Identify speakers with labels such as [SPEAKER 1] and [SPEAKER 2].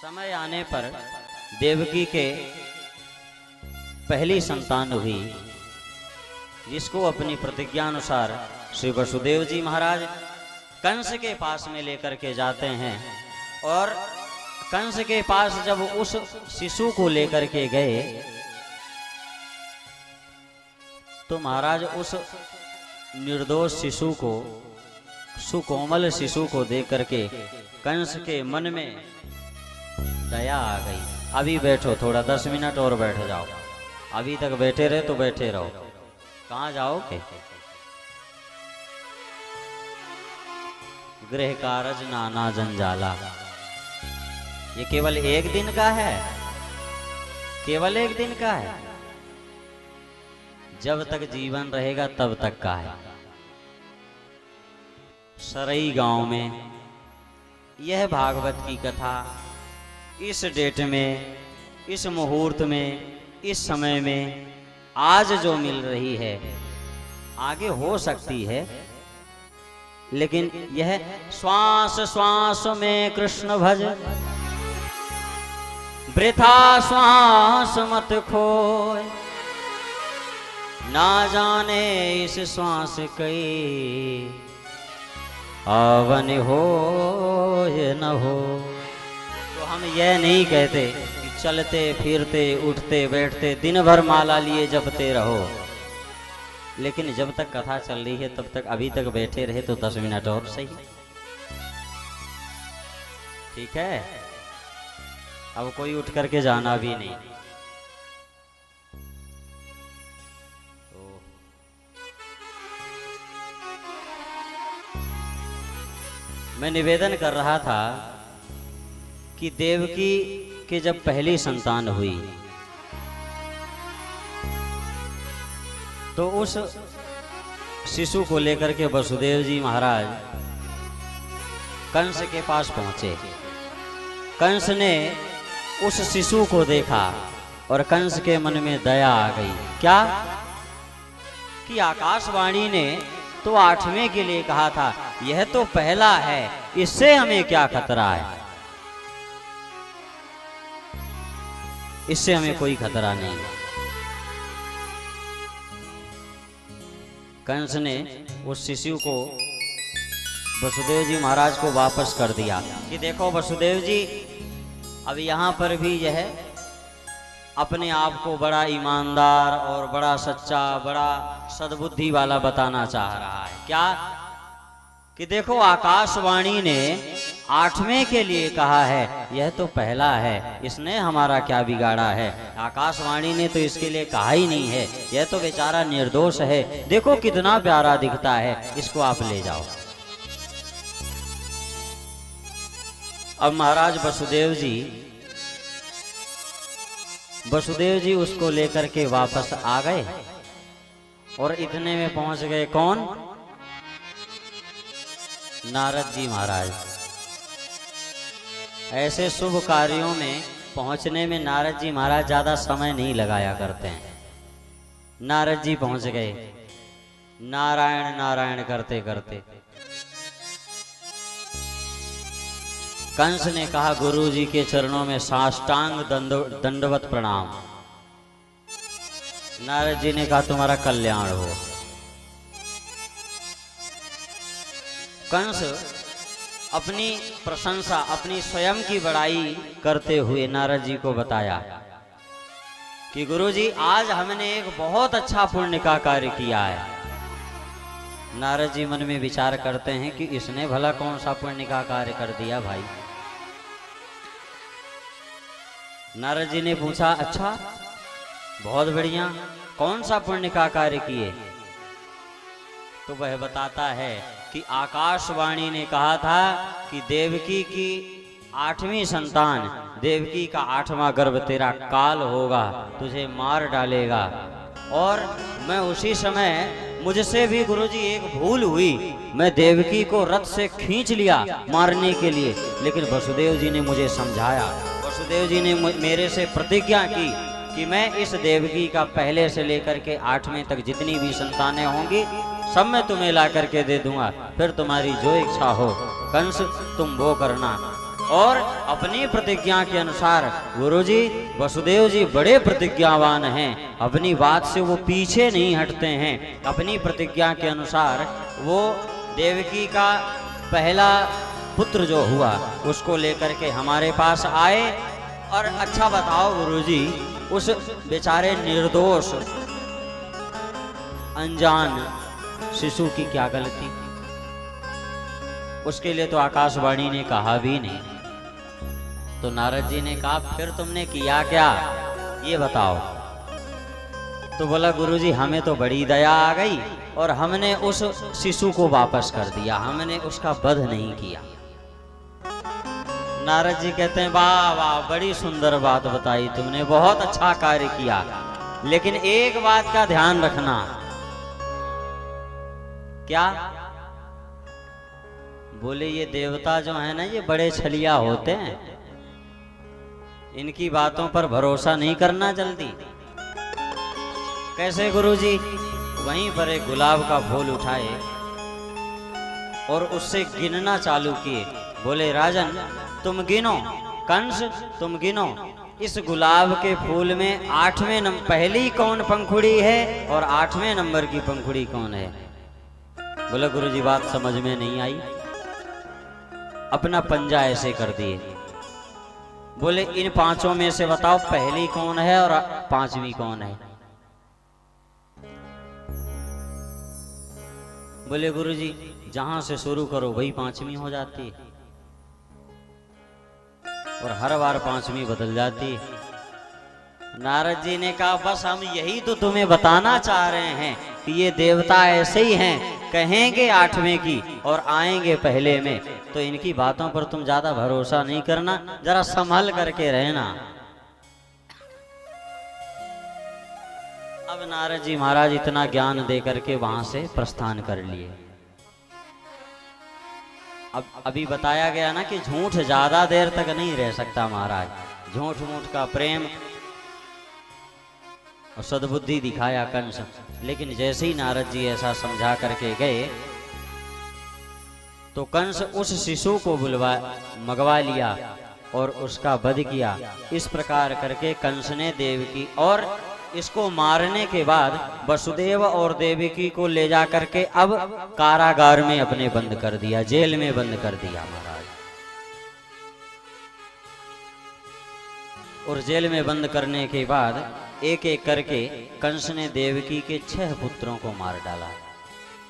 [SPEAKER 1] समय आने पर देवकी के पहली संतान हुई, जिसको अपनी प्रतिज्ञा अनुसार श्री वसुदेव जी महाराज कंस के पास में लेकर के जाते हैं। और कंस के पास जब उस शिशु को लेकर के गए तो महाराज उस निर्दोष शिशु को, सुकोमल शिशु को देख करके कंस के मन में दया आ गई। अभी बैठो, थोड़ा 10 मिनट और बैठ जाओ, अभी तक बैठे रहे तो बैठे रहो, कहाँ जाओगे? गृह कारज नाना जंजाला। ये केवल एक दिन का है, केवल एक दिन का है, जब तक जीवन रहेगा तब तक का है। सरई गांव में यह भागवत की कथा इस डेट में, इस मुहूर्त में, इस समय में आज जो मिल रही है, आगे हो सकती है, लेकिन यह श्वास श्वास में कृष्ण भज, वृथा श्वास मत खोय, ना जाने इस श्वास कई आवन हो ये न हो। तो हम यह नहीं कहते कि चलते फिरते उठते बैठते दिन भर माला लिए जपते रहो, लेकिन जब तक कथा चल रही है तब तक, अभी तक बैठे रहे तो 10 मिनट और सही, ठीक है? अब कोई उठ करके जाना भी नहीं। मैं निवेदन कर रहा था कि देवकी की जब पहली संतान हुई तो उस शिशु को लेकर के वसुदेव जी महाराज कंस के पास पहुंचे। कंस ने उस शिशु को देखा और कंस के मन में दया आ गई। क्या कि आकाशवाणी ने तो 8वें के लिए कहा था, यह तो पहला है, इससे हमें क्या खतरा है, इससे हमें कोई खतरा नहीं है। कंस ने उस शिशु को वसुदेव जी महाराज को वापस कर दिया कि देखो वसुदेव जी, अब यहाँ पर भी यह अपने आप को बड़ा ईमानदार और बड़ा सच्चा, बड़ा सद्बुद्धि वाला बताना चाह रहा है। क्या कि देखो आकाशवाणी ने 8वें के लिए कहा है, यह तो पहला है, इसने हमारा क्या बिगाड़ा है? आकाशवाणी ने तो इसके लिए कहा ही नहीं है, यह तो बेचारा निर्दोष है, देखो कितना प्यारा दिखता है, इसको आप ले जाओ। अब महाराज वसुदेव जी उसको लेकर के वापस आ गए और इतने में पहुंच गए कौन? नारद जी महाराज। ऐसे शुभ कार्यों में पहुंचने में नारद जी महाराज ज्यादा समय नहीं लगाया करते हैं। नारद जी पहुंच गए, नारायण नारायण करते करते कंस ने कहा, गुरु जी के चरणों में साष्टांग दंडवत प्रणाम। नारद जी ने कहा, तुम्हारा कल्याण हो। कंस अपनी प्रशंसा, अपनी स्वयं की बड़ाई करते हुए नारद जी को बताया कि गुरु जी, आज हमने एक बहुत अच्छा पुण्य का कार्य किया है। नारद जी मन में विचार करते हैं कि इसने भला कौन सा पुण्य का कार्य कर दिया भाई? नारद जी ने पूछा, अच्छा बहुत बढ़िया, कौन सा पुण्य का कार्य किए? तो वह बताता है कि आकाशवाणी ने कहा था कि देवकी की 8वीं संतान, देवकी का 8वां गर्भ तेरा काल होगा, तुझे मार डालेगा। और मैं उसी समय, मुझसे भी गुरुजी एक भूल हुई, मैं देवकी को रथ से खींच लिया मारने के लिए, लेकिन वसुदेव जी ने मुझे समझाया। वसुदेव जी ने मेरे से प्रतिज्ञा की कि मैं इस देवकी का पहले से लेकर के 8वें तक जितनी भी संतानें होंगी सब मैं तुम्हें ला करके दे दूंगा, फिर तुम्हारी जो इच्छा हो कंस तुम वो करना। और अपनी प्रतिज्ञा के अनुसार गुरुजी वसुदेव जी बड़े प्रतिज्ञावान हैं, अपनी बात से वो पीछे नहीं हटते हैं। अपनी प्रतिज्ञा के अनुसार वो देवकी का पहला पुत्र जो हुआ उसको लेकर के हमारे पास आए। और अच्छा बताओ गुरुजी, उस बेचारे निर्दोष अनजान शिशु की क्या गलती? उसके लिए तो आकाशवाणी ने कहा भी नहीं। तो नारद जी ने कहा फिर तुमने किया क्या, ये बताओ। तो बोला गुरुजी हमें तो बड़ी दया आ गई और हमने उस शिशु को वापस कर दिया, हमने उसका वध नहीं किया। नारद जी कहते हैं वाह वाह, बड़ी सुंदर बात बताई तुमने, बहुत अच्छा कार्य किया, लेकिन एक बात का ध्यान रखना। क्या? बोले ये देवता जो है ना, ये बड़े छलिया होते हैं, इनकी बातों पर भरोसा नहीं करना जल्दी। कैसे गुरुजी? वहीं पर एक गुलाब का फूल उठाए और उससे गिनना चालू किए। बोले राजन तुम गिनो, कंस तुम गिनो, इस गुलाब के फूल में 8वें नंबर पहली कौन पंखुड़ी है और 8वें नंबर की पंखुड़ी कौन है? बोले गुरुजी बात समझ में नहीं आई। अपना पंजा ऐसे कर दिए। बोले इन 5 में से बताओ पहली कौन है और 5वीं कौन है? बोले गुरुजी जहां से शुरू करो वही 5वीं हो जाती है और हर बार 5वीं बदल जाती है। नारद जी ने कहा बस हम यही तो तुम्हें बताना चाह रहे हैं कि ये देवता ऐसे ही हैं, कहेंगे 8वें की और आएंगे पहले में, तो इनकी बातों पर तुम ज्यादा भरोसा नहीं करना, जरा संभल करके रहना। अब नारद जी महाराज इतना ज्ञान दे करके वहां से प्रस्थान कर लिए। अब अभी बताया गया ना कि झूठ ज्यादा देर तक नहीं रह सकता महाराज। झूठ मूठ का प्रेम और सद्बुद्धि दिखाया कंस, लेकिन जैसे ही नारद जी ऐसा समझा करके गए तो कंस उस शिशु को मंगवा लिया और उसका वध किया। इस प्रकार करके कंस ने देवकी और इसको मारने के बाद वसुदेव और देवकी को ले जा करके अब कारागार में अपने बंद कर दिया, जेल में बंद कर दिया महाराज। और जेल में बंद करने के बाद एक एक करके कंस ने देवकी के 6 पुत्रों को मार डाला।